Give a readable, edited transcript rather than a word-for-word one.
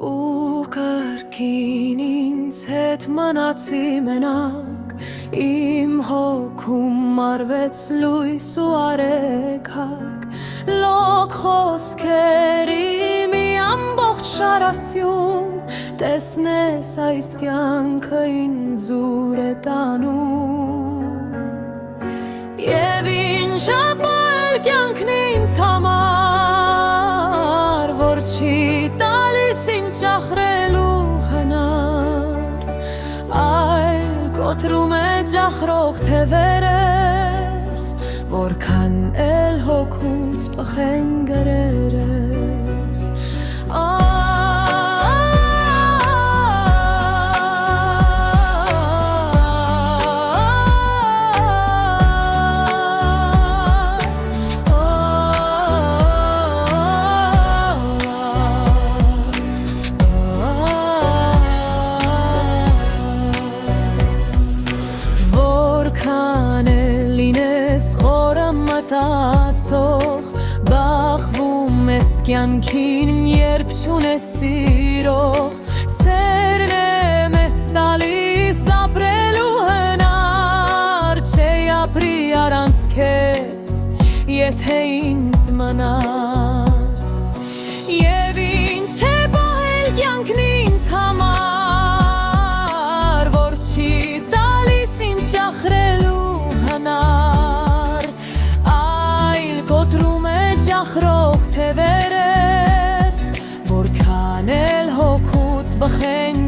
ու կրկին ինձ հետ մնացի մենակ իմ հոգում մարվեց լույս ու արեգակ լոկ խոսքերի մի ամբողջ շարասյուն տեսնես այս կյանքը ինձ ուր է տանում և ինչ ապայել կյանքն ինձ համար որ չի տալիս ինձ ջախրելու հնար այլ կոտրում է ջախրող թևերս որքան էլ հոգուց պխեն գրերս մտածող բախվում ես կյանքին երբ չունես սիրող սերն է մեզ տալիս ապրելու հնար չէ ապրի առանց քեզ եթե ինձ մնար և ինչ է պահել կյանքն ինձ համար որ չի տալիս ինձ ջախրելու հնար կոտրում է ջախրող թևերս որքան էլ հոգուց բխեն